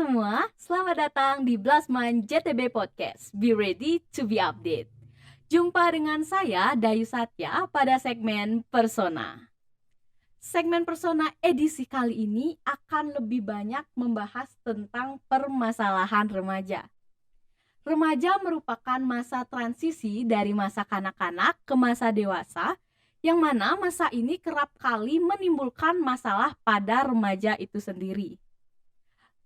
semua, selamat datang di Blasman JTB Podcast. Be ready to be updated. Jumpa dengan saya, Dayu Satya, pada segmen Persona. Segmen Persona edisi kali ini akan lebih banyak membahas tentang permasalahan remaja. Remaja merupakan masa transisi dari masa kanak-kanak ke masa dewasa, yang mana masa ini kerap kali menimbulkan masalah pada remaja itu sendiri.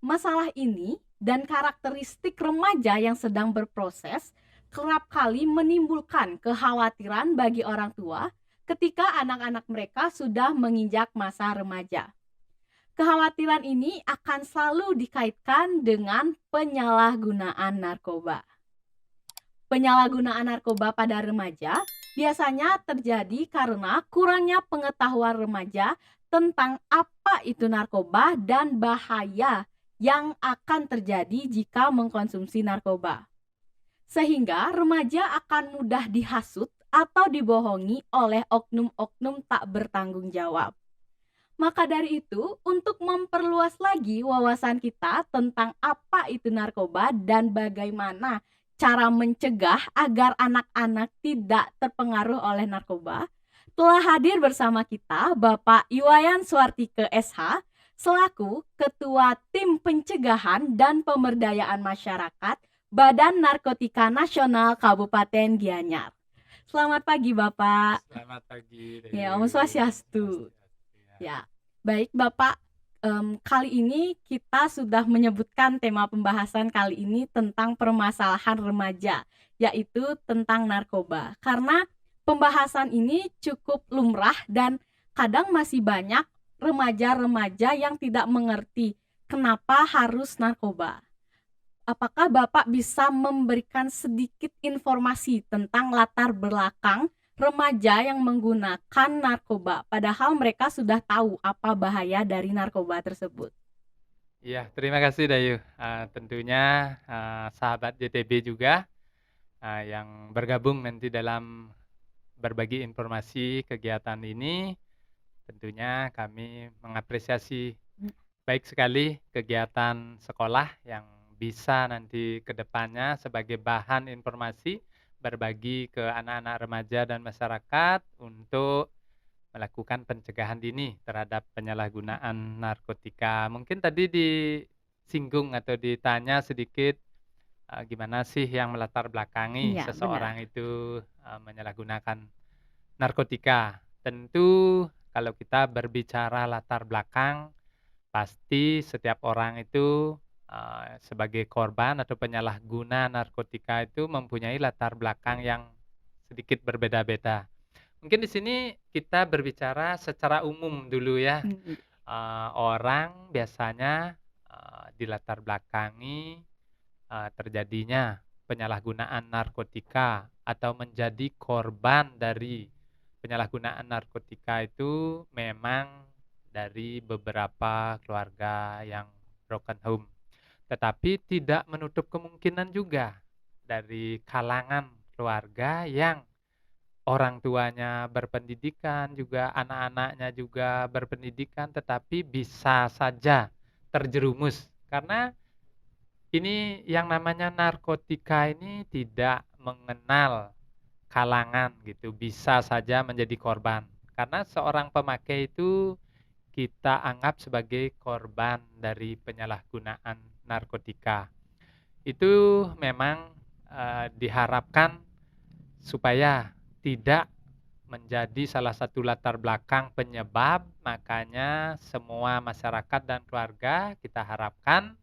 Masalah ini dan karakteristik remaja yang sedang berproses kerap kali menimbulkan kekhawatiran bagi orang tua ketika anak-anak mereka sudah menginjak masa remaja. Kekhawatiran ini akan selalu dikaitkan dengan penyalahgunaan narkoba. Penyalahgunaan narkoba pada remaja biasanya terjadi karena kurangnya pengetahuan remaja tentang apa itu narkoba dan bahaya yang akan terjadi jika mengkonsumsi narkoba. Sehingga remaja akan mudah dihasut atau dibohongi oleh oknum-oknum tak bertanggung jawab. Maka dari itu, untuk memperluas lagi wawasan kita tentang apa itu narkoba dan bagaimana cara mencegah agar anak-anak tidak terpengaruh oleh narkoba, telah hadir bersama kita Bapak Iwayan Suartike SH, selaku Ketua Tim Pencegahan dan Pemberdayaan Masyarakat Badan Narkotika Nasional Kabupaten Gianyar. Selamat pagi Bapak. Selamat pagi. Ya, Om Swastiastu. Ya, baik Bapak, kali ini kita sudah menyebutkan tema pembahasan kali ini tentang permasalahan remaja, yaitu tentang narkoba. Karena pembahasan ini cukup lumrah dan kadang masih banyak remaja-remaja yang tidak mengerti kenapa harus narkoba. Apakah Bapak bisa memberikan sedikit informasi tentang latar belakang remaja yang menggunakan narkoba, padahal mereka sudah tahu apa bahaya dari narkoba tersebut? Iya, terima kasih Dayu. Tentunya sahabat JTB juga yang bergabung nanti dalam berbagi informasi kegiatan ini, tentunya kami mengapresiasi baik sekali kegiatan sekolah yang bisa nanti ke depannya sebagai bahan informasi berbagi ke anak-anak remaja dan masyarakat untuk melakukan pencegahan dini terhadap penyalahgunaan narkotika. Mungkin tadi disinggung atau ditanya sedikit gimana sih yang melatar belakangi Iya, seseorang benar. itu menyalahgunakan narkotika. Tentu kalau kita berbicara latar belakang, pasti setiap orang itu sebagai korban atau penyalahguna narkotika itu mempunyai latar belakang yang sedikit berbeda-beda. Mungkin di sini kita berbicara secara umum dulu ya. Orang biasanya dilatar belakangi terjadinya penyalahgunaan narkotika atau menjadi korban dari penyalahgunaan narkotika itu memang dari beberapa keluarga yang broken home. Tetapi tidak menutup kemungkinan juga dari kalangan keluarga yang orang tuanya berpendidikan, juga anak-anaknya juga berpendidikan, tetapi bisa saja terjerumus. Karena ini yang namanya narkotika ini tidak mengenal kalangan gitu, bisa saja menjadi korban. Karena seorang pemakai itu kita anggap sebagai korban dari penyalahgunaan narkotika. Itu memang diharapkan supaya tidak menjadi salah satu latar belakang penyebab, makanya semua masyarakat dan keluarga kita harapkan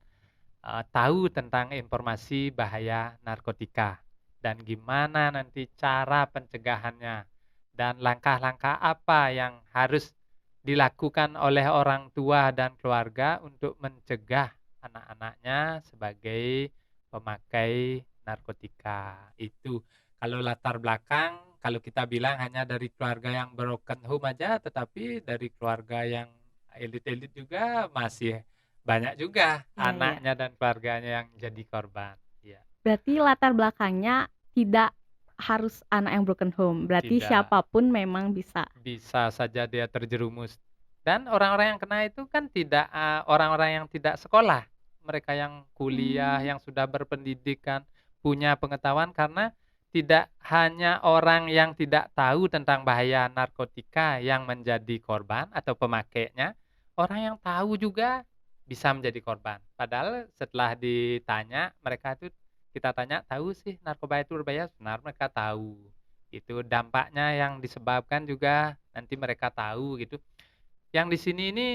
tahu tentang informasi bahaya narkotika dan gimana nanti cara pencegahannya dan langkah-langkah apa yang harus dilakukan oleh orang tua dan keluarga untuk mencegah anak-anaknya sebagai pemakai narkotika. Itu kalau latar belakang, kalau kita bilang hanya dari keluarga yang broken home aja, tetapi dari keluarga yang elit-elit juga masih banyak juga Iya, iya. anaknya dan keluarganya yang jadi korban. Ya, Berarti latar belakangnya tidak harus anak yang broken home. Berarti tidak. siapapun memang bisa. Bisa saja dia terjerumus. Dan orang-orang yang kena itu kan tidak orang-orang yang tidak sekolah. mereka yang kuliah, Hmm. yang sudah berpendidikan, punya pengetahuan karena tidak hanya orang yang tidak tahu tentang bahaya narkotika yang menjadi korban atau pemakainya, orang yang tahu juga bisa menjadi korban. Padahal setelah ditanya, mereka itu kita tanya, "Tahu sih narkoba itu berbahaya?" Sebenarnya mereka tahu. Itu dampaknya yang disebabkan juga nanti mereka tahu gitu. Yang di sini ini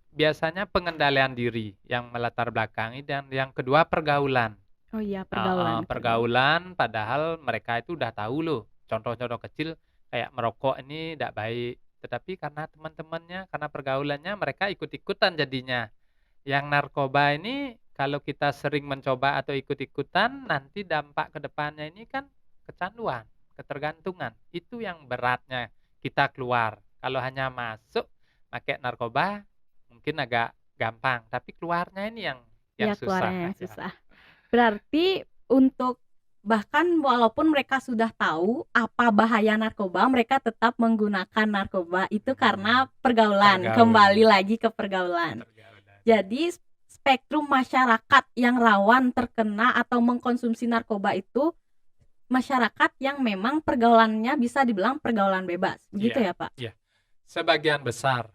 biasanya pengendalian diri yang melatar belakangi dan yang kedua pergaulan. Oh iya, Heeh, pergaulan, pergaulan. pergaulan padahal mereka itu udah tahu loh, contoh-contoh kecil kayak merokok ini tidak baik, tetapi karena teman-temannya, karena pergaulannya mereka ikut-ikutan jadinya. Yang narkoba ini kalau kita sering mencoba atau ikut-ikutan, nanti dampak ke depannya ini kan kecanduan, ketergantungan. Itu yang beratnya kita keluar. Kalau hanya masuk pakai narkoba mungkin agak gampang, tapi keluarnya ini yang Ya, susah keluarnya yang ya. susah. Berarti untuk bahkan walaupun mereka sudah tahu apa bahaya narkoba, mereka tetap menggunakan narkoba itu karena pergaulan. Kembali Pergaulan, lagi ke pergaulan. pergaulan. Jadi spektrum masyarakat yang rawan terkena atau mengkonsumsi narkoba itu masyarakat yang memang pergaulannya bisa dibilang pergaulan bebas. Begitu Iya, ya, Pak? iya. Sebagian besar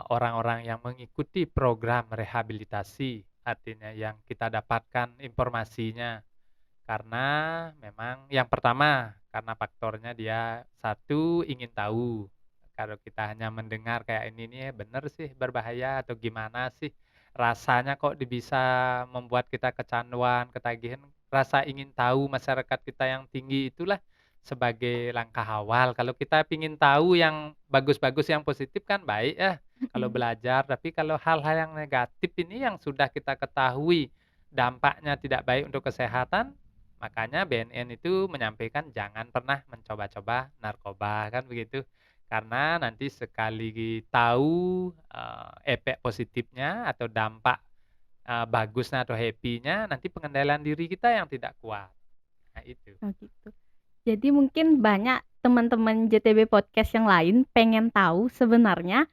orang-orang yang mengikuti program rehabilitasi, artinya yang kita dapatkan informasinya karena memang yang pertama, karena faktornya dia satu ingin tahu. Kalau kita hanya mendengar kayak ini nih bener sih berbahaya atau gimana sih rasanya kok bisa membuat kita kecanduan, ketagihan, rasa ingin tahu masyarakat kita yang tinggi itulah sebagai langkah awal. Kalau kita ingin tahu yang bagus-bagus, yang positif kan baik ya kalau Mm. belajar, tapi kalau hal-hal yang negatif ini yang sudah kita ketahui dampaknya tidak baik untuk kesehatan, makanya BNN itu menyampaikan jangan pernah mencoba-coba narkoba, kan begitu. Karena nanti sekali tahu, efek positifnya atau dampak, bagusnya atau happy-nya, nanti pengendalian diri kita yang tidak kuat. Nah itu. Oh gitu. Jadi mungkin banyak teman-teman JTB Podcast yang lain pengen tahu sebenarnya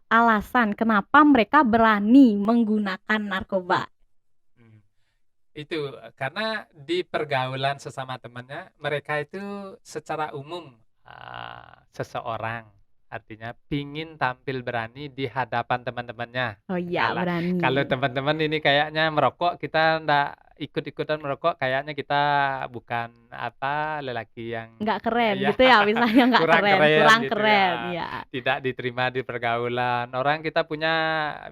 alasan kenapa mereka berani menggunakan narkoba. Mmm. Itu, karena di pergaulan sesama temannya, mereka itu secara umum, seseorang artinya pingin tampil berani di hadapan teman-temannya. Oh iya, Kala kalau berani. teman-teman ini kayaknya merokok, kita ndak ikut-ikutan merokok, kayaknya kita bukan, apa, lelaki yang Nggak keren ya gitu ya, misalnya nggak kurang keren, keren kurang gitu keren, ya, ya. tidak diterima di pergaulan. Orang kita punya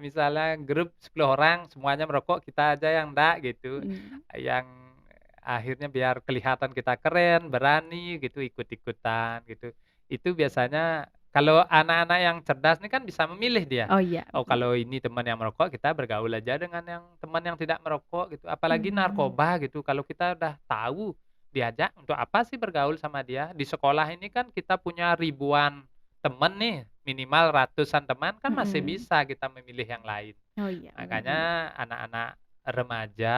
misalnya grup 10 orang semuanya merokok, kita aja yang ndak gitu. Hmm. Yang akhirnya biar kelihatan kita keren, berani gitu, ikut-ikutan gitu. Itu biasanya kalau anak-anak yang cerdas nih kan bisa memilih dia. Oh iya, Oh benar. kalau ini teman yang merokok, kita bergaul aja dengan yang teman yang tidak merokok gitu. Apalagi Hmm. narkoba gitu, kalau kita udah tahu diajak untuk apa sih bergaul sama dia. Di sekolah ini kan kita punya ribuan teman nih, minimal ratusan teman kan masih Mm-mm. bisa kita memilih yang lain. Oh iya, benar-benar. Makanya anak-anak remaja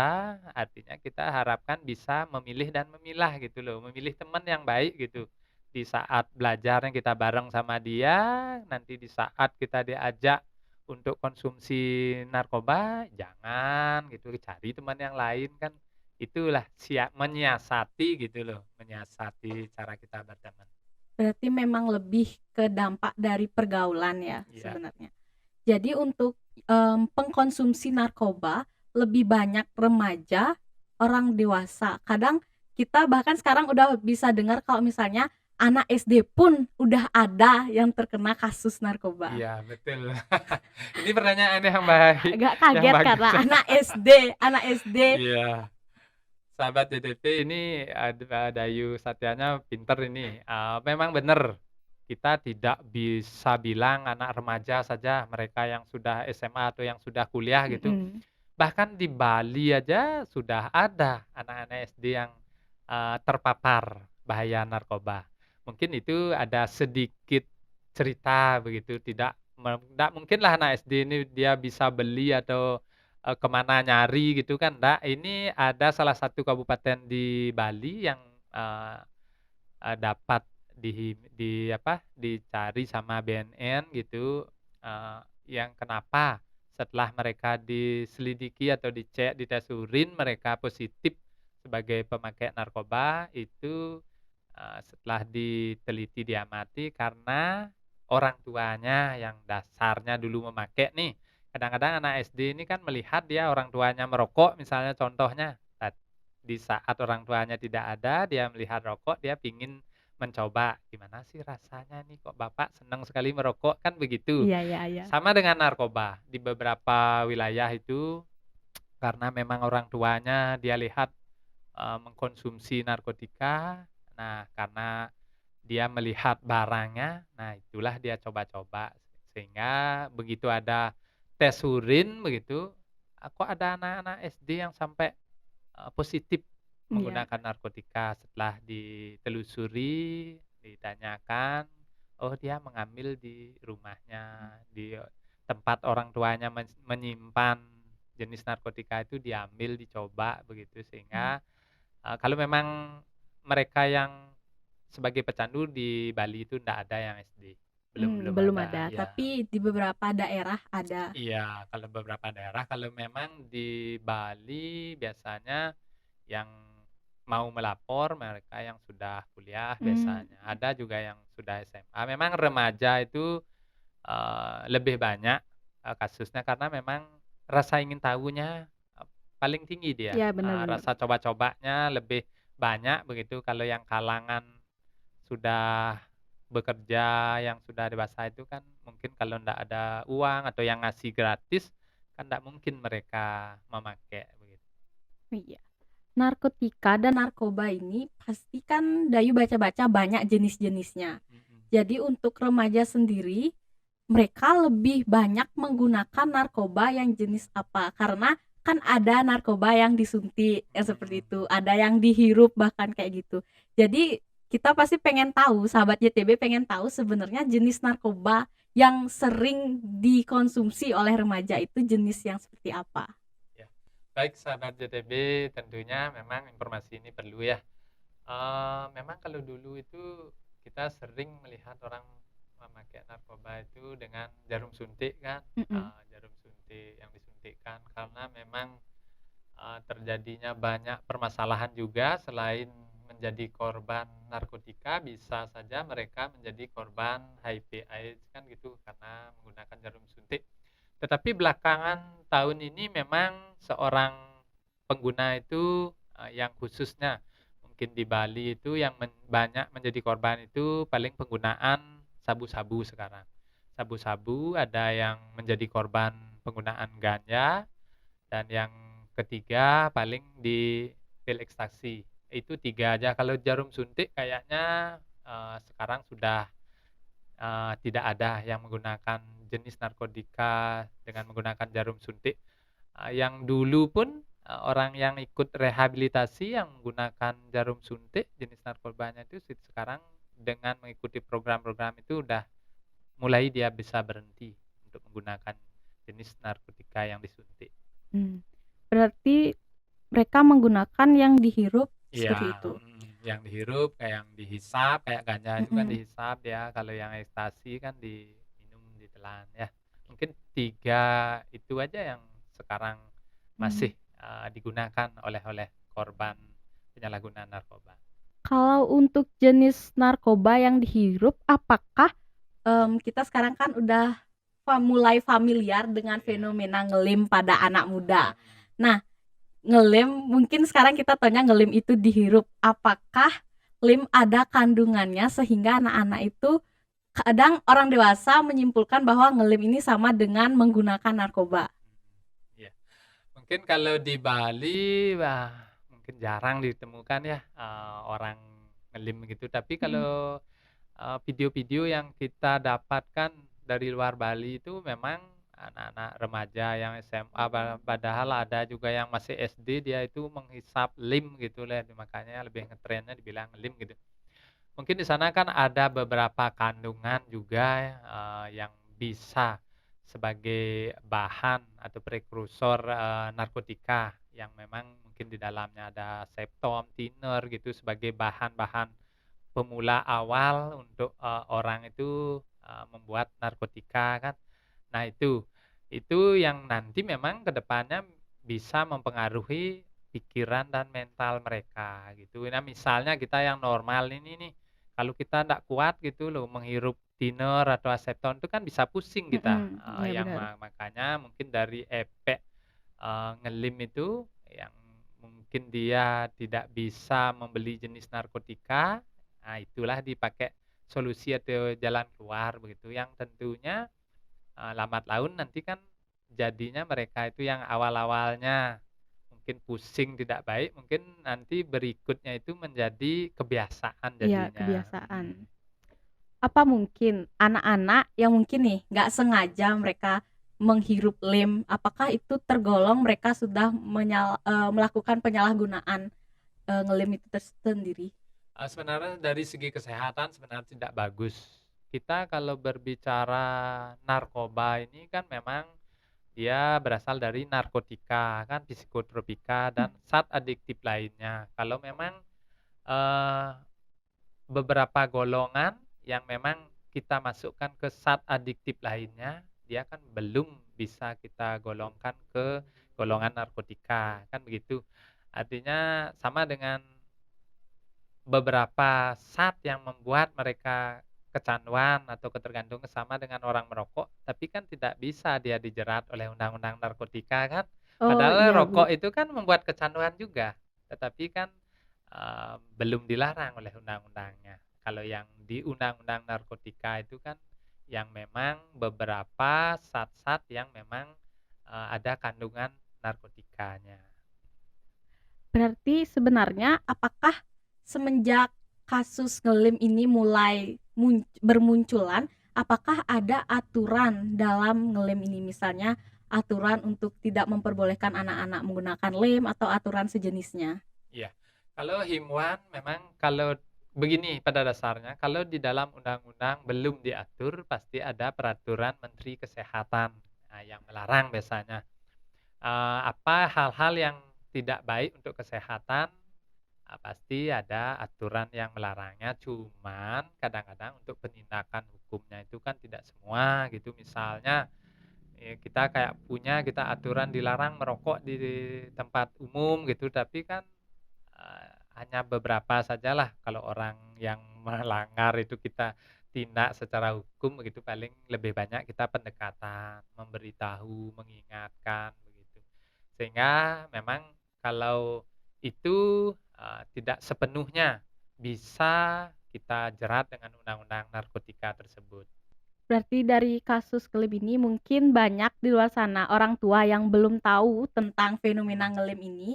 artinya kita harapkan bisa memilih dan memilah gitu loh, memilih teman yang baik gitu. Di saat belajarnya kita bareng sama dia, nanti di saat kita diajak untuk konsumsi narkoba, jangan gitu, cari teman yang lain kan. Itulah siap menyiasati gitu loh, menyiasati cara kita berteman. Berarti memang lebih ke dampak dari pergaulan ya Iya. sebenarnya. Jadi untuk pengkonsumsi narkoba lebih banyak remaja, orang dewasa. Kadang kita bahkan sekarang udah bisa dengar kalau misalnya anak SD pun udah ada yang terkena kasus narkoba. Iya, betul. Ini pertanyaan yang baik, Agak yang kaget bagus. karena anak SD. Iya. Sahabat DTP ini, Dayu Satyanya pinter ini, memang benar, kita tidak bisa bilang anak remaja saja, mereka yang sudah SMA atau yang sudah kuliah gitu. Mm-mm. Bahkan di Bali aja sudah ada anak-anak SD yang, terpapar bahaya narkoba. Mungkin itu ada sedikit cerita begitu, ndak mungkinlah anak SD ini dia bisa beli atau ke nyari gitu kan, ndak. Ini ada salah satu kabupaten di Bali yang, eee dapat dicari sama BNN gitu, yang kenapa setelah mereka diselidiki atau dicek, dites urin mereka positif sebagai pemakai narkoba itu, setelah diteliti, diamati karena orang tuanya yang dasarnya dulu memakai nih. Kadang-kadang anak SD ini kan melihat dia orang tuanya merokok misalnya contohnya, di saat orang tuanya tidak ada, dia melihat rokok, dia pingin mencoba, "Gimana sih rasanya nih kok bapak senang sekali merokok?" Kan begitu. Iya iya iya. Sama dengan narkoba, di beberapa wilayah itu karena memang orang tuanya dia lihat, mengkonsumsi narkotika, nah karena dia melihat barangnya, nah itulah dia coba-coba. Sehingga begitu ada tes urin begitu, kok ada anak-anak SD yang sampai positif Iya. menggunakan narkotika. Setelah ditelusuri, ditanyakan, oh dia mengambil di rumahnya, di tempat orang tuanya menyimpan jenis narkotika itu diambil, dicoba begitu. Mmm. Sehingga, kalau memang mereka yang sebagai pecandu di Bali itu ndak ada yang SD, belum Belum ada, ada, ya. tapi di beberapa daerah ada. Iya, kalau beberapa daerah, kalau memang di Bali biasanya yang mau melapor mereka yang sudah kuliah Mmm, biasanya, ada juga yang sudah SMA. Memang remaja itu, lebih banyak, kasusnya karena memang rasa ingin tahunya, paling tinggi dia, iya bener bener. rasa coba-cobanya lebih banyak begitu. Kalau yang kalangan sudah bekerja, yang sudah dewasa itu kan mungkin kalau ndak ada uang atau yang ngasih gratis, kan ndak mungkin mereka memakai, begitu. Iya. Narkotika dan narkoba ini pasti kan Dayu baca-baca banyak jenis-jenisnya. Mhm. Jadi untuk remaja sendiri, mereka lebih banyak menggunakan narkoba yang jenis apa? Karena kan ada narkoba yang disuntik, yang seperti Mhm. itu, ada yang dihirup bahkan kayak gitu. Jadi kita pasti pengen tahu, sahabat YTB pengen tahu sebenarnya jenis narkoba yang sering dikonsumsi oleh remaja itu jenis yang seperti apa? Ya. Baik sahabat JTB, tentunya memang informasi ini perlu ya. Memang kalau dulu itu kita sering melihat orang memakai narkoba itu dengan jarum suntik kan, Mhm. jarum suntik yang disuntikkan karena memang, terjadinya banyak permasalahan juga selain menjadi korban narkotika, bisa saja mereka menjadi korban HIV/AIDS kan gitu karena menggunakan jarum suntik. Tetapi belakangan tahun ini memang seorang pengguna itu, yang khususnya mungkin di Bali itu yang banyak menjadi korban itu paling penggunaan sabu-sabu sekarang. Sabu-sabu ada yang menjadi korban penggunaan ganja dan yang ketiga paling di pil ekstasi. Itu 3 aja, kalau jarum suntik kayaknya, sekarang sudah tidak ada yang menggunakan jenis narkotika dengan menggunakan jarum suntik. Yang dulu pun, orang yang ikut rehabilitasi yang menggunakan jarum suntik jenis narkobanya itu sekarang dengan mengikuti program-program itu udah mulai dia bisa berhenti untuk menggunakan jenis narkotika yang disuntik. Mmm, berarti mereka menggunakan yang dihirup Iya, seperti itu? yang dihirup, kayak yang dihisap, kayak ganja itu kan Mhm. dihisap ya, kalau yang ekstasi kan diminum, ditelan ya. Mungkin 3 itu aja yang sekarang Mmm. masih, digunakan oleh korban penyalahgunaan narkoba. Kalau untuk jenis narkoba yang dihirup, apakah, kita sekarang kan udah mulai familiar dengan Iya, fenomena nge-lem pada anak muda. mhm. Nah, nge-lem mungkin sekarang kita taunya nge-lem itu dihirup. Apakah lem ada kandungannya sehingga anak-anak itu kadang orang dewasa menyimpulkan bahwa nge-lem ini sama dengan menggunakan narkoba? Iya. Mungkin kalau di Bali, wah mungkin jarang ditemukan ya, orang nge-lem gitu. Tapi Mhm. kalau, video-video yang kita dapatkan dari luar Bali itu memang anak-anak remaja yang SMA, padahal ada juga yang masih SD, dia itu menghisap lem gitu lah, makanya lebih ngetrennya dibilang lem gitu. Mungkin di sana kan ada beberapa kandungan juga, yang bisa sebagai bahan atau prekursor, narkotika yang memang mungkin di dalamnya ada septom, thinner gitu sebagai bahan-bahan pemula awal untuk, orang itu, membuat narkotika kan. Nah itu. Itu yang nanti memang ke depannya bisa mempengaruhi pikiran dan mental mereka gitu. Nah, misalnya kita yang normal ini nih, kalau kita ndak kuat gitu loh menghirup thinner atau aseton itu kan bisa pusing kita, Iya yang benar. makanya mungkin dari efek, nge-lem itu yang mungkin dia tidak bisa membeli jenis narkotika, nah itulah dipakai solusi atau jalan keluar begitu, yang tentunya lambat laun nanti kan jadinya mereka itu yang awal-awalnya mungkin pusing tidak baik, mungkin nanti berikutnya itu menjadi kebiasaan Iya, jadinya, kebiasaan. Apa mungkin anak-anak yang mungkin nih nggak sengaja mereka menghirup lem, apakah itu tergolong mereka sudah melakukan penyalahgunaan, ngelem itu tersendiri? Sebenarnya dari segi kesehatan sebenarnya tidak bagus. Kita kalau berbicara narkoba ini kan memang dia berasal dari narkotika, kan psikotropika dan zat adiktif lainnya. Kalau memang, eee beberapa golongan yang memang kita masukkan ke zat adiktif lainnya, dia kan belum bisa kita golongkan ke golongan narkotika, kan begitu. Artinya sama dengan beberapa zat yang membuat mereka kecanduan atau ketergantungan sama dengan orang merokok, tapi kan tidak bisa dia dijerat oleh undang-undang narkotika kan. Oh Padahal iya, rokok itu kan membuat kecanduan juga, tetapi kan, belum dilarang oleh undang-undangnya. Kalau yang di undang-undang narkotika itu kan yang memang beberapa zat-zat yang memang, ada kandungan narkotikanya. berarti sebenarnya apakah semenjak kasus ngelem ini mulai bermunculan, apakah ada aturan dalam ngelem ini? Misalnya aturan untuk tidak memperbolehkan anak-anak menggunakan lem atau aturan sejenisnya? Iya, kalau himbauan memang kalau begini pada dasarnya, kalau di dalam undang-undang belum diatur, pasti ada peraturan Menteri Kesehatan, yang melarang biasanya. Apa hal-hal yang tidak baik untuk kesehatan, pasti ada aturan yang melarangnya, cuman kadang-kadang untuk penindakan hukumnya itu kan tidak semua gitu. Misalnya, kita kayak punya kita aturan dilarang merokok di tempat umum gitu, tapi kan hanya beberapa sajalah kalau orang yang melanggar itu kita tindak secara hukum begitu, paling lebih banyak kita pendekatan, memberitahu, mengingatkan begitu. Sehingga memang kalau itu, tidak sepenuhnya bisa kita jerat dengan undang-undang narkotika tersebut. Berarti dari kasus ngelem ini mungkin banyak di luar sana orang tua yang belum tahu tentang fenomena ngelem ini.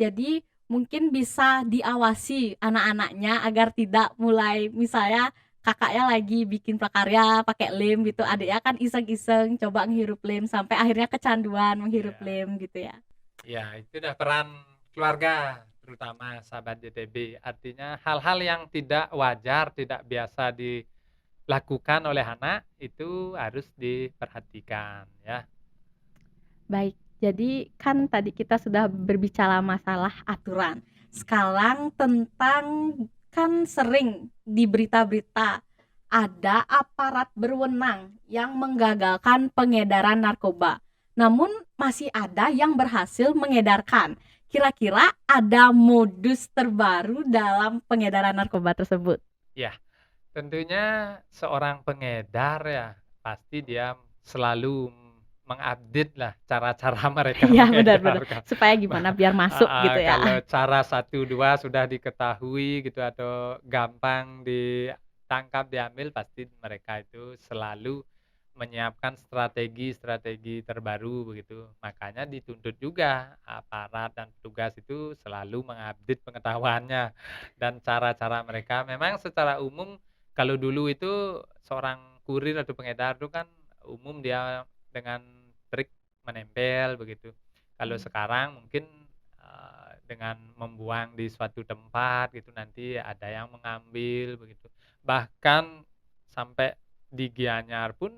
Jadi mungkin bisa diawasi anak-anaknya agar tidak mulai misalnya kakaknya lagi bikin prakarya pakai lem gitu, adiknya kan iseng-iseng coba ngehirup lem sampai akhirnya kecanduan menghirup Iya. lem gitu ya. Ya, itu udah peran keluarga, terutama sahabat JTB. Artinya hal-hal yang tidak wajar, tidak biasa dilakukan oleh anak, itu harus diperhatikan ya. Baik, jadi kan tadi kita sudah berbicara masalah aturan. Sekarang tentang kan sering di berita-berita ada aparat berwenang yang menggagalkan pengedaran narkoba. Namun masih ada yang berhasil mengedarkan. Kira-kira ada modus terbaru dalam pengedaran narkoba tersebut? Ya, tentunya seorang pengedar ya, pasti dia selalu mengupdate lah cara-cara mereka Iya benar-benar, mengedarkan. supaya gimana biar masuk gitu ya. Kalau cara satu 2 sudah diketahui gitu atau gampang ditangkap, diambil, pasti mereka itu selalu menyiapkan strategi-strategi terbaru begitu. Makanya dituntut juga aparat dan petugas itu selalu mengupdate pengetahuannya dan cara-cara mereka. Memang secara umum kalau dulu itu seorang kurir atau pengedar itu kan umum dia dengan trik menempel begitu. Kalau sekarang mungkin, dengan membuang di suatu tempat gitu, nanti ada yang mengambil begitu. Bahkan sampai di Gianyar pun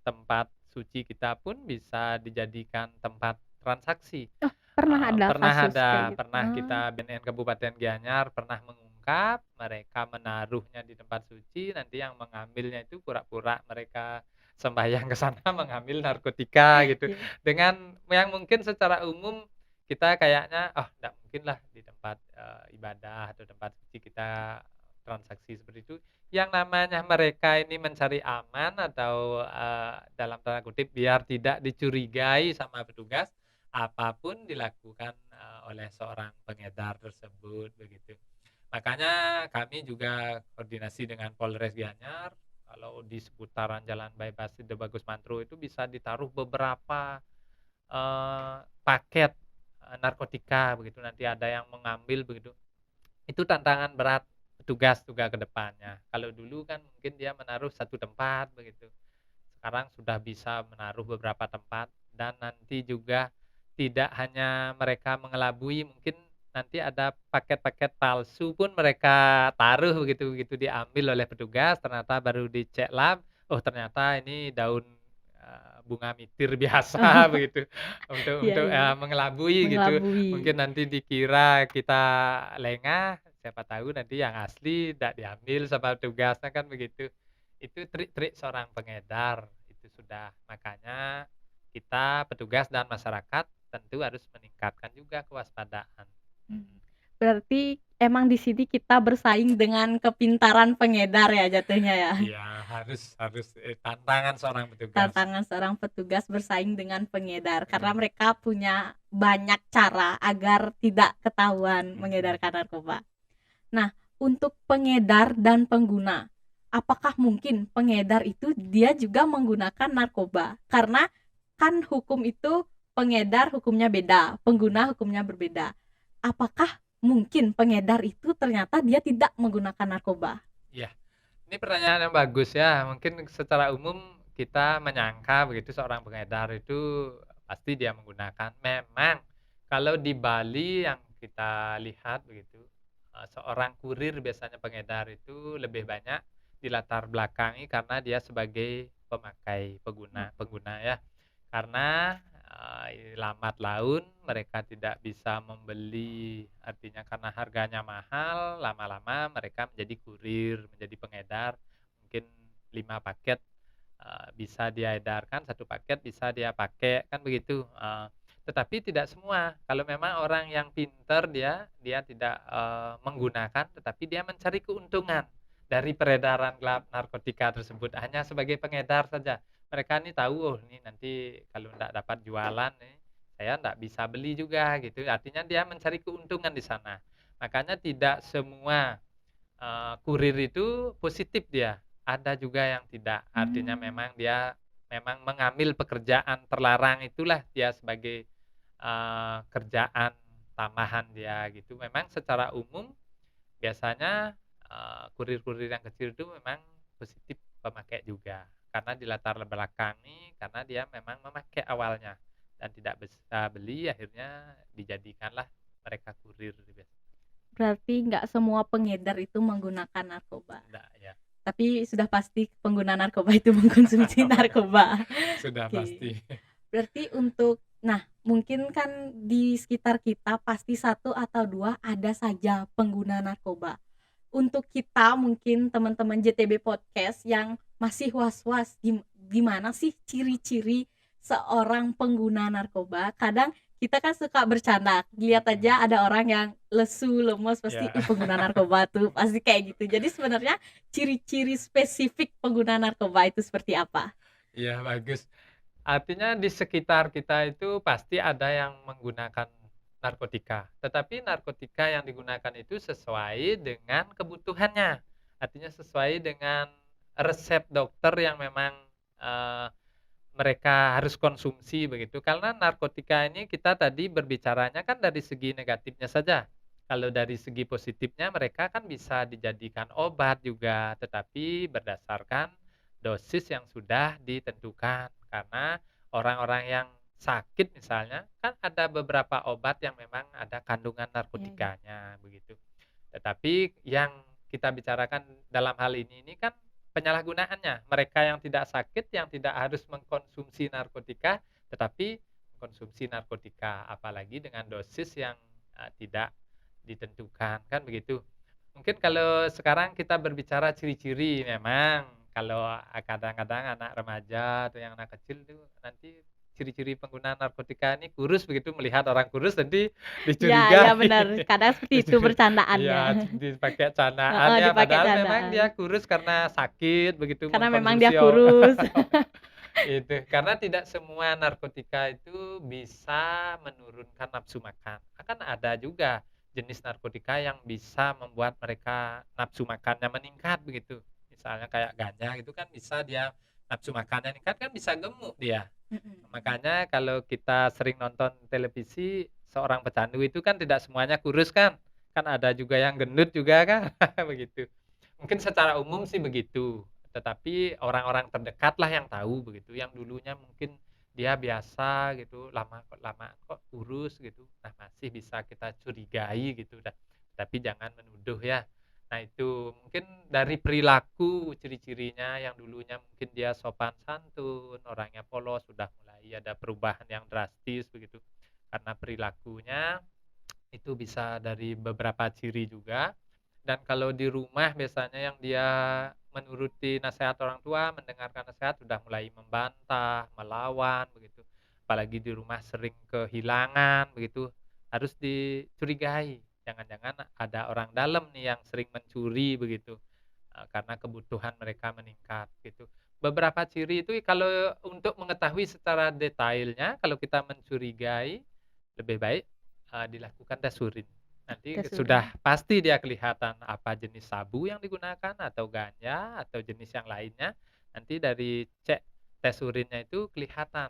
tempat suci kita pun bisa dijadikan tempat transaksi. Oh, pernah ada kasus kayak gitu? Pernah kita BNN Kabupaten Gianyar pernah mengungkap, mereka menaruhnya di tempat suci, nanti yang mengambilnya itu pura-pura mereka sembahyang ke sana mengambil narkotika gitu. Iya. Dengan yang mungkin secara umum kita kayaknya, "Oh, nggak mungkin lah di tempat, ibadah atau tempat suci kita transaksi seperti itu." Yang namanya mereka ini mencari aman atau, dalam tanda kutip biar tidak dicurigai sama petugas, apapun dilakukan, oleh seorang pengedar tersebut, begitu. Makanya kami juga koordinasi dengan Polres Gianyar, kalau di seputaran Jalan Bypass Ide Bagus Mantru itu bisa ditaruh beberapa, paket, narkotika begitu, nanti ada yang mengambil begitu. Itu tantangan berat petugas juga ke depannya. Kalau dulu kan mungkin dia menaruh satu tempat begitu, sekarang sudah bisa menaruh beberapa tempat dan nanti juga tidak hanya mereka mengelabui, mungkin nanti ada paket-paket palsu pun mereka taruh begitu, begitu diambil oleh petugas ternyata baru dicek lab, oh ternyata ini daun, bunga mitir biasa Oh, begitu, iya untuk, iya, mengelabui gitu. mengelabui. Mungkin nanti dikira kita lengah, siapa tahu nanti yang asli ndak diambil sama petugasnya kan begitu. Itu trik-trik seorang pengedar, itu sudah. Makanya kita, petugas dan masyarakat tentu harus meningkatkan juga kewaspadaan. Mhm. Berarti emang di sini kita bersaing dengan kepintaran pengedar ya jatuhnya ya? Iya, harus harus, tantangan seorang petugas. Tantangan seorang petugas bersaing dengan pengedar karena Mhm, mereka punya banyak cara agar tidak ketahuan mhm. mengedarkan narkoba. Nah, untuk pengedar dan pengguna, apakah mungkin pengedar itu dia juga menggunakan narkoba? Karena kan hukum itu pengedar hukumnya beda, pengguna hukumnya berbeda. Apakah mungkin pengedar itu ternyata dia tidak menggunakan narkoba? Iya, ini pertanyaan yang bagus ya. Mungkin secara umum kita menyangka begitu seorang pengedar itu pasti dia menggunakan. Memang kalau di Bali yang kita lihat begitu, seorang kurir biasanya pengedar itu lebih banyak dilatar belakangi karena dia sebagai pemakai pengguna pengguna ya. Karena, lambat laun mereka tidak bisa membeli, artinya karena harganya mahal, lama-lama mereka menjadi kurir, menjadi pengedar, mungkin 5 paket, bisa dia edarkan, 1 paket bisa dia pakai, kan begitu. Tetapi tidak semua, kalau memang orang yang pinter dia tidak, menggunakan, tetapi dia mencari keuntungan dari peredaran gelap narkotika tersebut, hanya sebagai pengedar saja. Mereka nih tahu, oh ini nanti kalau ndak dapat jualan nih, saya ndak bisa beli juga gitu. Artinya dia mencari keuntungan di sana. Makanya tidak semua, kurir itu positif dia, ada juga yang tidak. Artinya Mmm. memang dia memang mengambil pekerjaan terlarang itulah dia sebagai, kerjaan tambahan dia gitu. Memang secara umum biasanya, kurir-kurir yang kecil itu memang positif pemakai juga, karena di latar belakangi karena dia memang memakai awalnya dan tidak bisa beli akhirnya dijadikanlah mereka kurir biasa. Berarti nggak semua pengedar itu menggunakan narkoba, Enggak ya. tapi sudah pasti pengguna narkoba itu mengkonsumsi narkoba. Sudah Oke. pasti. Berarti untuk nah, mungkin kan di sekitar kita pasti satu atau 2 ada saja pengguna narkoba. Untuk kita mungkin teman-teman JTB Podcast yang masih was-was gimana sih ciri-ciri seorang pengguna narkoba? Kadang kita kan suka bercanda, lihat Mhm, aja ada orang yang lesu, lemes pasti, iya. "Ih, pengguna narkoba tuh," pasti kayak gitu. Jadi sebenarnya ciri-ciri spesifik pengguna narkoba itu seperti apa? Iya bagus. Artinya di sekitar kita itu pasti ada yang menggunakan narkotika, tetapi narkotika yang digunakan itu sesuai dengan kebutuhannya. Artinya sesuai dengan resep dokter yang memang, eee, mereka harus konsumsi begitu. Karena narkotika ini kita tadi berbicaranya kan dari segi negatifnya saja. Kalau dari segi positifnya mereka kan bisa dijadikan obat juga, tetapi berdasarkan dosis yang sudah ditentukan. Karena orang-orang yang sakit misalnya, kan ada beberapa obat yang memang ada kandungan Iya iya. narkotikanya begitu. Tetapi yang kita bicarakan dalam hal ini kan penyalahgunaannya. Mereka yang tidak sakit, yang tidak harus mengkonsumsi narkotika, tetapi mengkonsumsi narkotika, apalagi dengan dosis yang, tidak ditentukan, kan begitu. Mungkin kalau sekarang kita berbicara ciri-ciri memang kalau kadang-kadang anak remaja atau yang anak kecil tuh nanti ciri-ciri pengguna narkotika ini kurus begitu, melihat orang kurus nanti Ya dicurigai. benar, kadang seperti itu Dicuri bercandaannya. iya, dipakai candaan Heeh, ya, dipakai padahal memang candaan. dia kurus karena sakit begitu, Karena memang dia mengkonsumsi kurus. itu. Karena tidak semua narkotika itu bisa menurunkan nafsu makan. Akan ada juga jenis narkotika yang bisa membuat mereka nafsu makannya meningkat begitu. Misalnya kayak ganja gitu kan bisa dia nafsu makannya meningkat, kan bisa gemuk dia. Mhm. Makanya kalau kita sering nonton televisi, seorang pecandu itu kan tidak semuanya kurus kan. Kan ada juga yang gendut juga kan, begitu. Mungkin secara umum sih begitu, tetapi orang-orang terdekatlah yang tahu begitu, yang dulunya mungkin dia biasa gitu, lama kok kurus gitu. Nah, masih bisa kita curigai gitu tapi jangan menuduh ya. Nah, itu mungkin dari perilaku ciri-cirinya yang dulunya mungkin dia sopan santun, orangnya polos, sudah mulai ada perubahan yang drastis begitu. Karena perilakunya itu bisa dari beberapa ciri juga. Dan kalau di rumah biasanya yang dia menuruti nasihat orang tua, mendengarkan nasihat, sudah mulai membantah, melawan begitu. Apalagi di rumah sering kehilangan begitu, harus dicurigai. Jangan-jangan ada orang dalam nih yang sering mencuri begitu, karena kebutuhan mereka meningkat gitu. Beberapa ciri itu kalau untuk mengetahui secara detailnya, kalau kita mencurigai, lebih baik, dilakukan tes urin. Nanti Tes sudah urin. pasti dia kelihatan apa jenis sabu yang digunakan atau ganja atau jenis yang lainnya. Nanti dari cek tes urinnya itu kelihatan.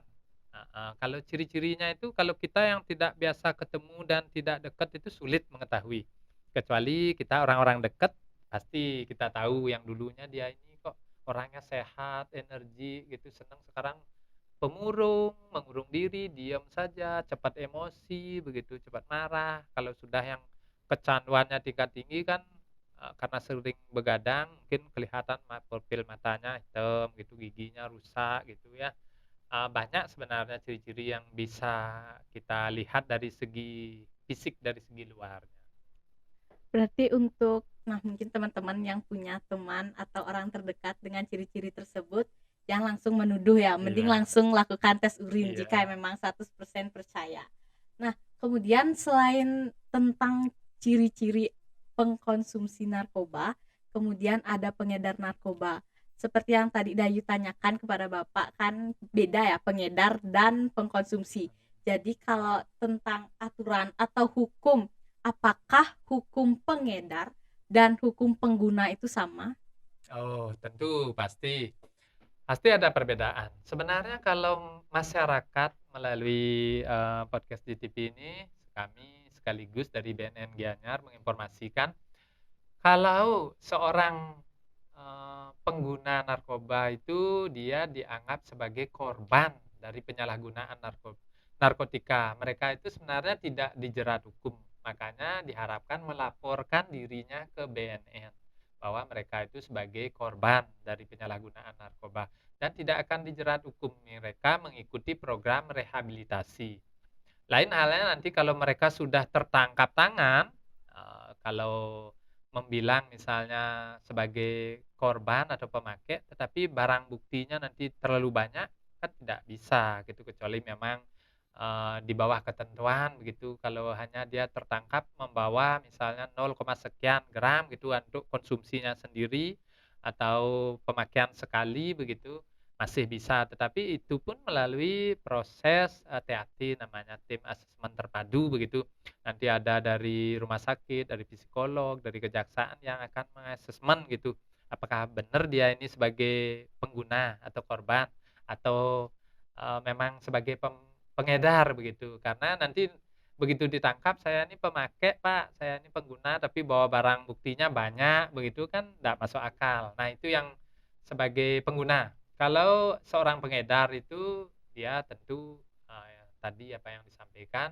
Heeh, kalau ciri-cirinya itu kalau kita yang tidak biasa ketemu dan tidak dekat itu sulit mengetahui. Kecuali kita orang-orang dekat, pasti kita tahu yang dulunya dia ini kok orangnya sehat, energi gitu, senang, sekarang pemurung, mengurung diri, diam saja, cepat emosi, begitu, cepat marah. Kalau sudah yang kecanduannya tingkat tinggi kan, karena sering begadang mungkin kelihatan profil matanya hitam gitu, giginya rusak gitu ya. Banyak sebenarnya ciri-ciri yang bisa kita lihat dari segi fisik, dari segi luarnya. Berarti untuk mungkin teman-teman yang punya teman atau orang terdekat dengan ciri-ciri tersebut, jangan langsung menuduh ya, mending Iya, langsung lakukan tes urin jika iya. memang 100% percaya. Nah, kemudian selain tentang ciri-ciri pengkonsumsi narkoba, kemudian ada pengedar narkoba. Seperti yang tadi Dayu tanyakan kepada Bapak, kan beda ya pengedar dan pengkonsumsi. Jadi kalau tentang aturan atau hukum, apakah hukum pengedar dan hukum pengguna itu sama? Oh, tentu pasti. Pasti ada perbedaan. Sebenarnya kalau masyarakat melalui, podcast DTP ini, kami sekaligus dari BNN Gianyar menginformasikan kalau seorang, pengguna narkoba itu dia dianggap sebagai korban dari penyalahgunaan narkotika. Mereka itu sebenarnya tidak dijerat hukum, makanya diharapkan melaporkan dirinya ke BNN bahwa mereka itu sebagai korban dari penyalahgunaan narkoba dan tidak akan dijerat hukum. Mereka mengikuti program rehabilitasi. Lain halnya nanti kalau mereka sudah tertangkap tangan, kalau membilang misalnya sebagai korban atau pemakai, tetapi barang buktinya nanti terlalu banyak, kan tidak bisa gitu, kecuali memang, di bawah ketentuan begitu. Kalau hanya dia tertangkap membawa misalnya 0, sekian gram gitu untuk konsumsinya sendiri atau pemakaian sekali begitu, masih bisa, tetapi itu pun melalui proses, TAT namanya, tim asesmen terpadu begitu. Nanti ada dari rumah sakit, dari psikolog, dari kejaksaan yang akan mengasesmen gitu, apakah benar dia ini sebagai pengguna atau korban atau, memang sebagai pengedar begitu. Karena nanti begitu ditangkap, "Saya ini pemakai Pak, saya ini pengguna, tapi bawa barang buktinya banyak," begitu kan nggak masuk akal. Nah itu yang sebagai pengguna. Kalau seorang pengedar itu dia tentu, tadi apa yang disampaikan,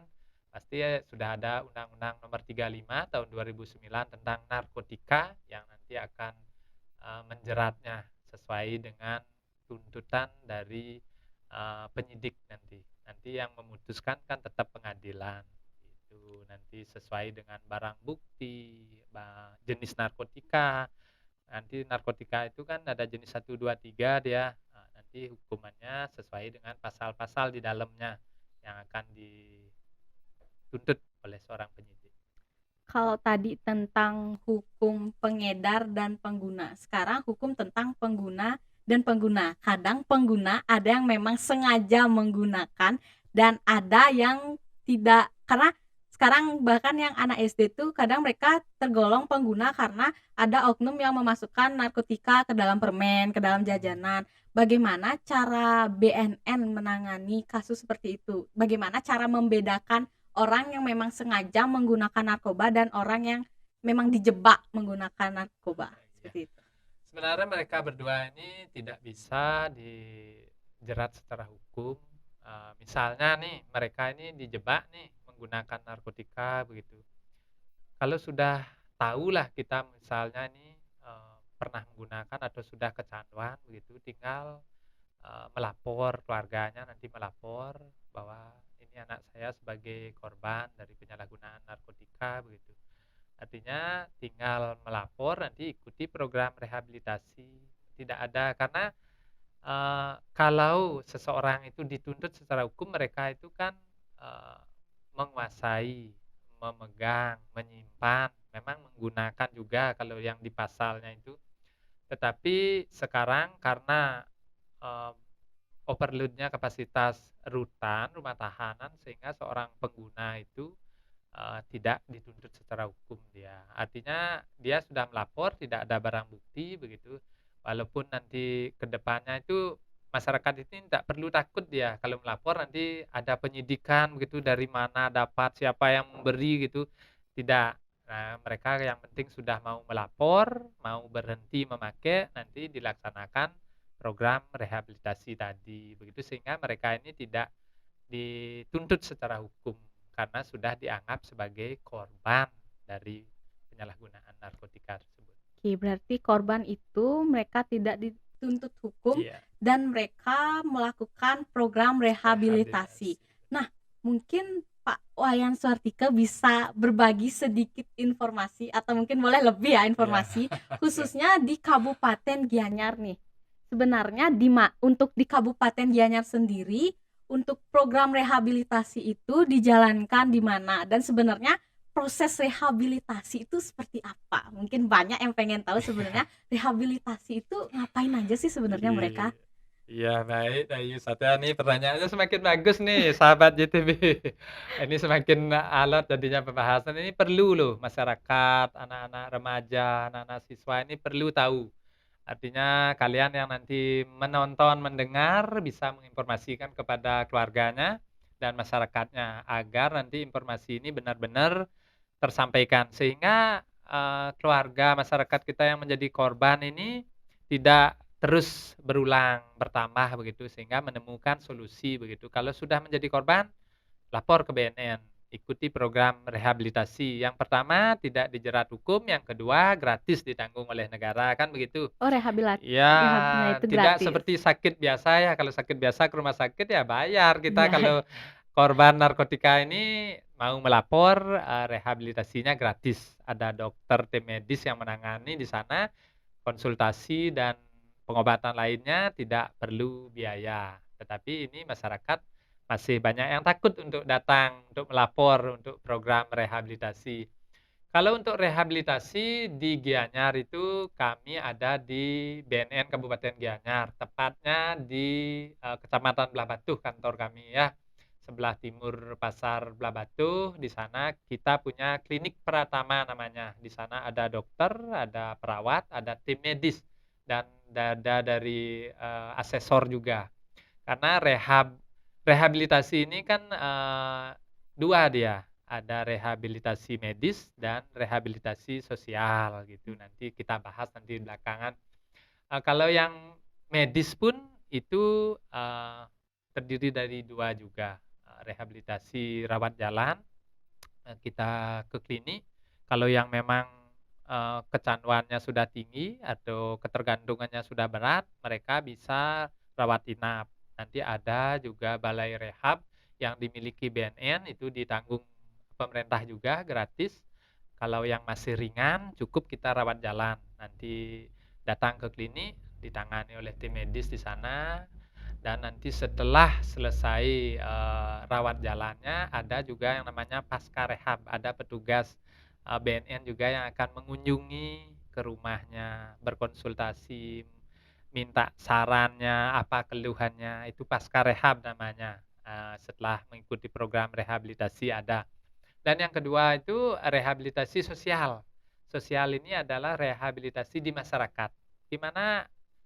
pasti sudah ada Undang-Undang Nomor 35 Tahun 2009 tentang narkotika yang nanti akan, menjeratnya sesuai dengan tuntutan dari, penyidik nanti. Nanti yang memutuskan kan tetap pengadilan, gitu. Nanti sesuai dengan barang bukti, jenis narkotika. nanti narkotika itu kan ada jenis 1, 2, 3 dia. Nah, nanti hukumannya sesuai dengan pasal-pasal di dalamnya yang akan dituntut oleh seorang penyidik. Kalau tadi tentang hukum pengedar dan pengguna, sekarang hukum tentang pengguna dan pengguna. Kadang pengguna ada yang memang sengaja menggunakan dan ada yang tidak, karena sekarang bahkan yang anak SD tuh kadang mereka tergolong pengguna karena ada oknum yang memasukkan narkotika ke dalam permen, ke dalam jajanan. Bagaimana cara BNN menangani kasus seperti itu? Bagaimana cara membedakan orang yang memang sengaja menggunakan narkoba dan orang yang memang dijebak menggunakan narkoba, Ya. seperti itu? Sebenarnya mereka berdua ini tidak bisa dijerat secara hukum. Misalnya nih, mereka ini dijebak nih menggunakan narkotika begitu. Kalau sudah tahulah kita misalnya ini pernah menggunakan atau sudah kecanduan begitu, tinggal melapor, keluarganya nanti melapor bahwa ini anak saya sebagai korban dari penyalahgunaan narkotika begitu. Artinya tinggal melapor, nanti ikuti program rehabilitasi. Tidak ada, karena kalau seseorang itu dituntut secara hukum, mereka itu kan menguasai, memegang, menyimpan, memang menggunakan juga kalau yang di pasalnya itu. Tetapi sekarang karena eee, overload-nya kapasitas rutan, rumah tahanan, sehingga seorang pengguna itu tidak dituntut secara hukum dia. Artinya dia sudah melapor, tidak ada barang bukti begitu. Walaupun nanti ke depannya itu masyarakat ini tidak perlu takut dia kalau melapor nanti ada penyidikan begitu, dari mana dapat, siapa yang memberi gitu, tidak. Nah, mereka yang penting sudah mau melapor, mau berhenti memakai, nanti dilaksanakan program rehabilitasi tadi, begitu sehingga mereka ini tidak dituntut secara hukum karena sudah dianggap sebagai korban dari penyalahgunaan narkotika tersebut. Oke, berarti korban itu mereka tidak dituntut hukum Iya, dan mereka melakukan program rehabilitasi. rehabilitasi. Nah, mungkin Pak Wayan Suartika bisa berbagi sedikit informasi atau mungkin boleh lebih ya Iya. informasi khususnya di Kabupaten Gianyar nih. Sebenarnya untuk di Kabupaten Gianyar sendiri untuk program rehabilitasi itu dijalankan di mana dan sebenarnya proses rehabilitasi itu seperti apa? Mungkin banyak yang pengen tahu sebenarnya rehabilitasi itu ngapain aja sih sebenarnya mereka? Iya, baik Dayu Satya nih, pertanyaannya semakin bagus nih sahabat JTB. Ini semakin alot jadinya pembahasan ini, perlu loh masyarakat, anak-anak remaja, anak-anak siswa ini perlu tahu. Artinya kalian yang nanti menonton, mendengar bisa menginformasikan kepada keluarganya dan masyarakatnya agar nanti informasi ini benar-benar tersampaikan sehingga keluarga, masyarakat kita yang menjadi korban ini tidak terus berulang, bertambah begitu sehingga menemukan solusi begitu. Kalau sudah menjadi korban, lapor ke BNN, ikuti program rehabilitasi. Yang pertama tidak dijerat hukum, yang kedua gratis ditanggung oleh negara, kan begitu. Oh, Ya, rehabnya itu tidak gratis. seperti sakit biasa ya, kalau sakit biasa ke rumah sakit ya bayar kita, Iya. kalau korban narkotika ini mau melapor, rehabilitasinya gratis. Ada dokter, tim medis yang menangani di sana, konsultasi dan pengobatan lainnya tidak perlu biaya. Tetapi ini masyarakat masih banyak yang takut untuk datang, untuk melapor untuk program rehabilitasi. Kalau untuk rehabilitasi di Gianyar itu kami ada di BNN Kabupaten Gianyar, tepatnya di Kecamatan Belah Batuh kantor kami ya, sebelah timur Pasar Belah Batuh. Di sana kita punya klinik Pratama namanya. Di sana ada dokter, ada perawat, ada tim medis dan ada dari asesor juga. Karena rehabilitasi ini kan dua dia, ada rehabilitasi medis dan rehabilitasi sosial gitu. Nanti kita bahas nanti belakangan. Kalau yang medis pun itu terdiri dari dua juga, rehabilitasi rawat jalan, kita ke klinik. Kalau yang memang kecanduannya sudah tinggi atau ketergantungannya sudah berat, mereka bisa rawat inap. Nanti ada juga balai rehab yang dimiliki BNN, itu ditanggung pemerintah juga gratis. Kalau yang masih ringan, cukup kita rawat jalan. Nanti datang ke klinik, ditangani oleh tim medis di sana, dan nanti setelah selesai rawat jalannya, ada juga yang namanya pasca rehab, ada petugas BNN juga yang akan mengunjungi ke rumahnya, berkonsultasi, minta sarannya, apa keluhannya, itu pasca rehab namanya. Setelah mengikuti program rehabilitasi ada. Dan yang kedua itu rehabilitasi sosial. Sosial ini adalah rehabilitasi di masyarakat, di mana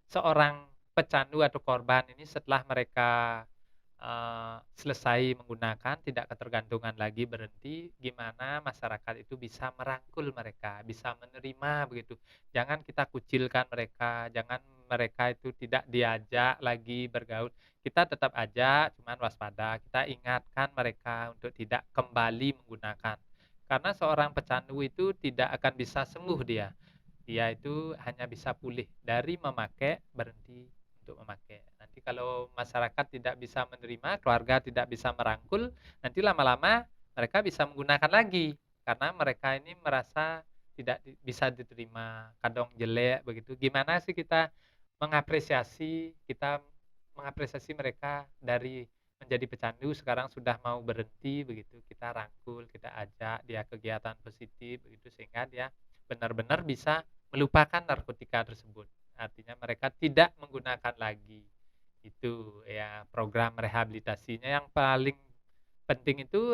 seorang pecandu atau korban ini setelah mereka selesai menggunakan, tidak ketergantungan lagi, berhenti, gimana masyarakat itu bisa merangkul mereka, bisa menerima begitu. Jangan kita kucilkan mereka, jangan mereka itu tidak diajak lagi bergaul. Kita tetap ajak, cuman waspada, kita ingatkan mereka untuk tidak kembali menggunakan. Karena seorang pecandu itu tidak akan bisa sembuh dia. Dia itu hanya bisa pulih dari memakai, berhenti untuk memakai. Nanti kalau masyarakat tidak bisa menerima, keluarga tidak bisa merangkul, nanti lama-lama mereka bisa menggunakan lagi. Karena mereka ini merasa tidak bisa diterima, kadang jelek begitu. Gimana sih kita mengapresiasi mereka dari menjadi pecandu sekarang sudah mau berhenti begitu. Kita rangkul, kita ajak dia kegiatan positif begitu sehingga dia benar-benar bisa melupakan narkotika tersebut. Artinya mereka tidak menggunakan lagi. Itu ya program rehabilitasinya yang paling penting itu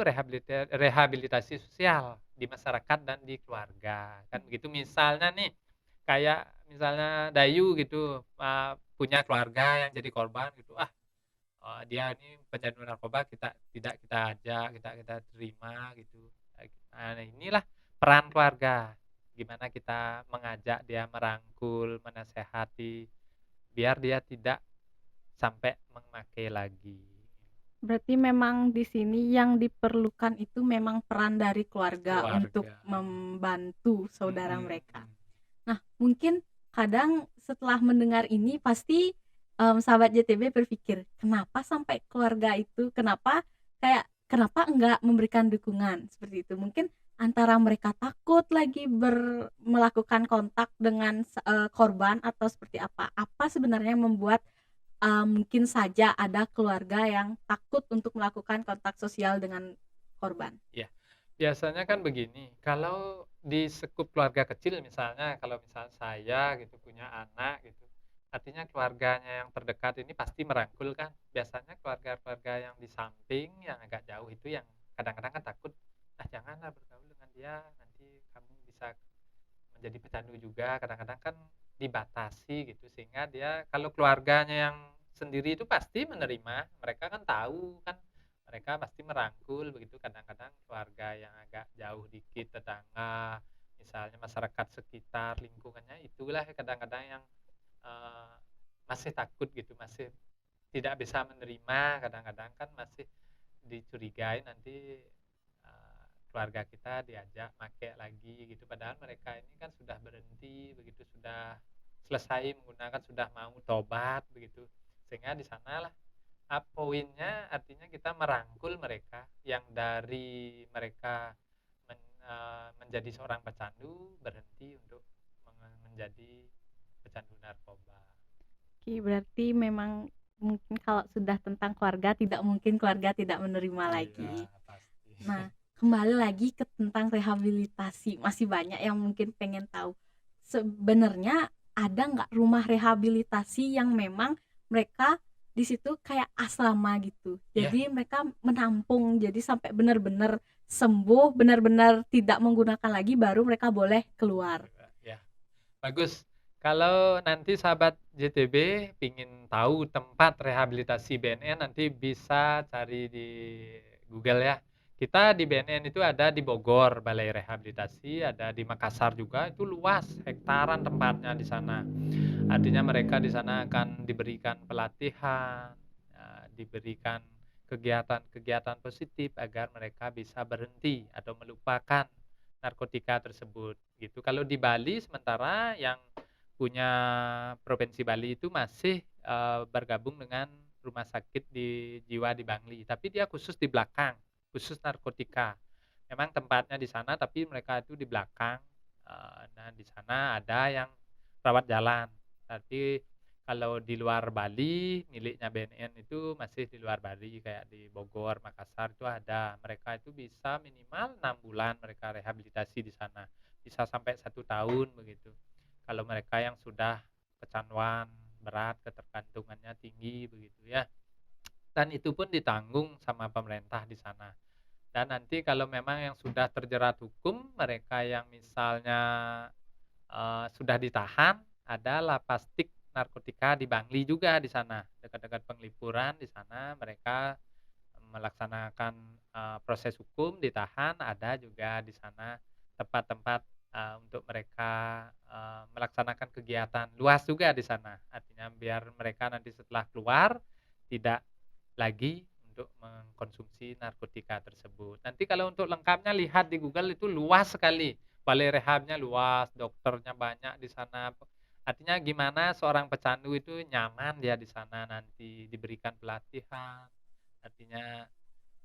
rehabilitasi sosial di masyarakat dan di keluarga. Kan begitu misalnya nih, kayak misalnya Dayu gitu, punya keluarga yang jadi korban gitu, dia ini pecandu narkoba tidak kita ajak, kita terima gitu. Nah, inilah peran keluarga. Gimana kita mengajak dia, merangkul, menasehati, biar dia tidak sampai memakai lagi. Berarti memang di sini yang diperlukan itu memang peran dari keluarga untuk Keluarga. membantu saudara Mhm, mereka. mhm. Nah, mungkin kadang setelah mendengar ini pasti, sahabat JTB berpikir, "Kenapa sampai keluarga itu kenapa enggak memberikan dukungan?" Seperti itu. Mungkin antara mereka takut lagi melakukan kontak dengan korban atau seperti apa? Apa sebenarnya yang membuat, mungkin saja ada keluarga yang takut untuk melakukan kontak sosial dengan korban? Iya, biasanya kan begini, kalau di sekup keluarga kecil misalnya, kalau misalnya saya gitu punya anak gitu, artinya keluarganya yang terdekat ini pasti merangkul kan. Biasanya keluarga-keluarga yang di samping, yang agak jauh itu yang kadang-kadang kan takut, janganlah bergaul dengan dia, nanti kamu bisa menjadi pecandu juga." Kadang-kadang kan dibatasi gitu, sehingga dia kalau keluarganya yang sendiri itu pasti menerima, mereka kan tahu kan, mereka pasti merangkul begitu. Kadang-kadang keluarga yang agak jauh dikit, tetangga, misalnya masyarakat sekitar, lingkungannya, itulah kadang-kadang yang, eee, masih takut gitu, masih tidak bisa menerima, kadang-kadang kan masih dicurigai nanti, keluarga kita diajak make lagi gitu, padahal mereka ini kan sudah berhenti begitu, sudah selesai menggunakan, sudah mau tobat begitu. Sehingga di sanalah poinnya, artinya kita merangkul mereka yang dari mereka menjadi seorang pecandu, berhenti untuk menjadi pecandu narkoba. Oke, berarti memang mungkin kalau sudah tentang keluarga, tidak mungkin keluarga tidak menerima Iya, lagi. pasti. Nah, kembali lagi ke tentang rehabilitasi, masih banyak yang mungkin pengen tahu. Sebenarnya ada nggak rumah rehabilitasi yang memang mereka di situ kayak asrama gitu. Iya, Jadi mereka menampung, jadi sampai benar-benar sembuh, benar-benar tidak menggunakan lagi, baru mereka boleh keluar. ya. Bagus. Kalau nanti sahabat JTB pingin tahu tempat rehabilitasi BNN, nanti bisa cari di Google ya. Kita di BNN itu ada di Bogor, Balai Rehabilitasi, ada di Makassar juga, itu luas, hektaran tempatnya di sana. Artinya mereka di sana akan diberikan pelatihan, diberikan kegiatan-kegiatan positif agar mereka bisa berhenti atau melupakan narkotika tersebut, gitu. Kalau di Bali sementara yang punya Provinsi Bali itu masih, bergabung dengan rumah sakit jiwa di Bangli, tapi dia khusus di belakang, khusus narkotika. Memang tempatnya di sana, tapi mereka itu di belakang, nah di sana ada yang rawat jalan. Tapi kalau di luar Bali, miliknya BNN itu masih di luar Bali, kayak di Bogor, Makassar itu ada. Mereka itu bisa minimal 6 bulan mereka rehabilitasi di sana. Bisa sampai 1 tahun begitu. Kalau mereka yang sudah kecanduan berat, ketergantungannya tinggi begitu ya. Dan itu pun ditanggung sama pemerintah di sana. Dan nanti kalau memang yang sudah terjerat hukum, mereka yang misalnya sudah ditahan, ada lapastik narkotika di Bangli juga di sana, dekat-dekat Penglipuran di sana mereka melaksanakan proses hukum, ditahan, ada juga di sana tempat-tempat untuk mereka melaksanakan kegiatan luas juga di sana. Artinya biar mereka nanti setelah keluar tidak lagi untuk mengkonsumsi narkotika tersebut. Nanti kalau untuk lengkapnya lihat di Google itu luas sekali. Balai rehabnya luas, dokternya banyak di sana. Artinya gimana seorang pecandu itu nyaman dia di sana nanti diberikan pelatihan. Artinya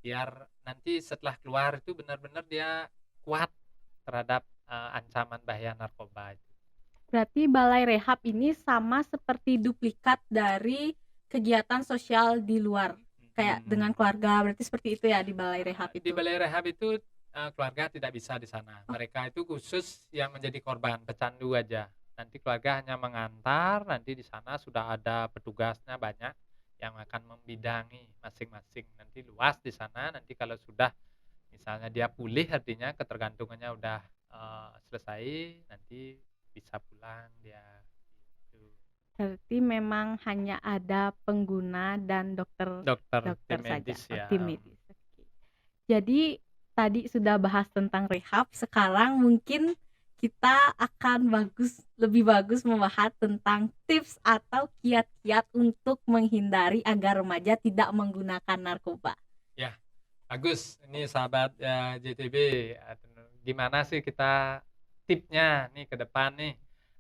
biar nanti setelah keluar itu benar-benar dia kuat terhadap ancaman bahaya narkoba itu. Berarti balai rehab ini sama seperti duplikat dari kegiatan sosial di luar, kayak dengan keluarga, berarti seperti itu ya di balai rehab Di itu? balai rehab itu keluarga tidak bisa di sana. Oh. Mereka itu khusus yang menjadi korban pecandu aja. Nanti keluarga hanya mengantar, nanti di sana sudah ada petugasnya banyak yang akan membidangi masing-masing. Nanti luas di sana, nanti kalau sudah misalnya dia pulih artinya ketergantungannya udah selesai, nanti bisa pulang dia gitu. Berarti memang hanya ada pengguna dan dokter Dokter dokter tim saja, medis oh, ya. tim medis. Oke. Jadi tadi sudah bahas tentang rehab, sekarang mungkin kita akan lebih bagus membahas tentang tips atau kiat-kiat untuk menghindari agar remaja tidak menggunakan narkoba. Ya, bagus. Ini sahabat JTB. Gimana sih kita tipsnya nih ke depan nih?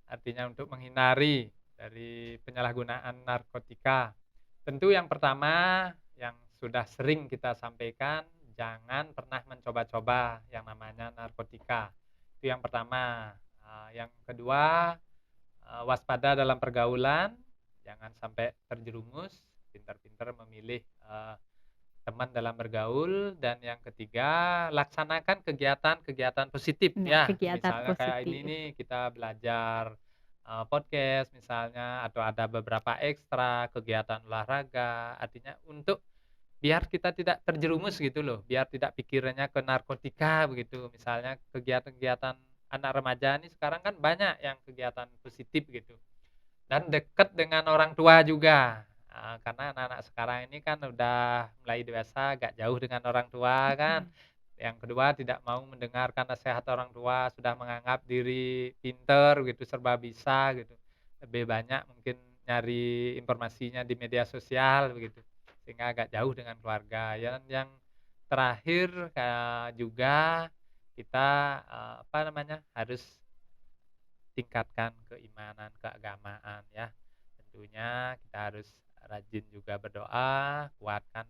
Artinya untuk menghindari dari penyalahgunaan narkotika. Tentu yang pertama yang sudah sering kita sampaikan, jangan pernah mencoba-coba yang namanya narkotika. Itu yang pertama. Yang kedua, waspada dalam pergaulan, jangan sampai terjerumus, pintar-pintar memilih teman dalam bergaul. Dan yang ketiga, laksanakan kegiatan-kegiatan positif Nah, ya. kegiatan Misalnya kayak ini positif. nih kita belajar podcast misalnya, atau ada beberapa ekstra kegiatan olahraga. Artinya untuk biar kita tidak terjerumus gitu loh, biar tidak pikirannya ke narkotika begitu. Misalnya kegiatan-kegiatan anak remaja ini sekarang kan banyak yang kegiatan positif gitu. Dan dekat dengan orang tua juga, karena anak-anak sekarang ini kan udah mulai dewasa, agak jauh dengan orang tua kan. Mhm. Yang kedua tidak mau mendengarkan nasihat orang tua, sudah menganggap diri pinter gitu, serba bisa gitu. Lebih banyak mungkin nyari informasinya di media sosial begitu, sehingga agak jauh dengan keluarga. Dan yang terakhir juga kita, harus tingkatkan keimanan, keagamaan ya. Tentunya kita harus rajin juga berdoa, kuatkan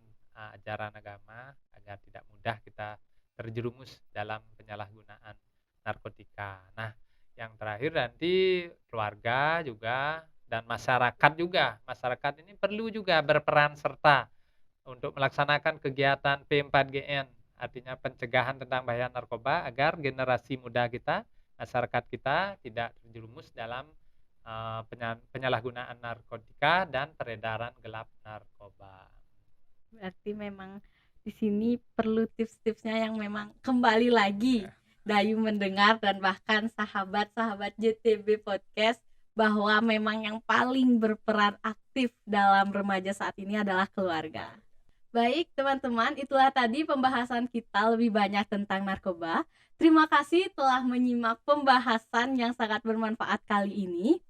ajaran agama agar tidak mudah kita terjerumus dalam penyalahgunaan narkotika. Nah, yang terakhir nanti keluarga juga dan masyarakat juga. Masyarakat ini perlu juga berperan serta untuk melaksanakan kegiatan P4GN, artinya pencegahan tentang bahaya narkoba agar generasi muda kita, masyarakat kita tidak terjerumus dalam penyalahgunaan narkotika dan peredaran gelap narkoba. Berarti memang di sini perlu tips-tipsnya yang memang kembali lagi Dayu mendengar dan bahkan sahabat-sahabat JTB Podcast bahwa memang yang paling berperan aktif dalam remaja saat ini adalah keluarga. Baik teman-teman, itulah tadi pembahasan kita lebih banyak tentang narkoba. Terima kasih telah menyimak pembahasan yang sangat bermanfaat kali ini.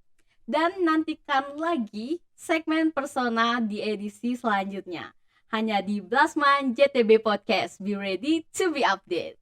Dan nantikan lagi segmen Persona di edisi selanjutnya. Hanya di Blasman JTB Podcast. Be ready to be updated.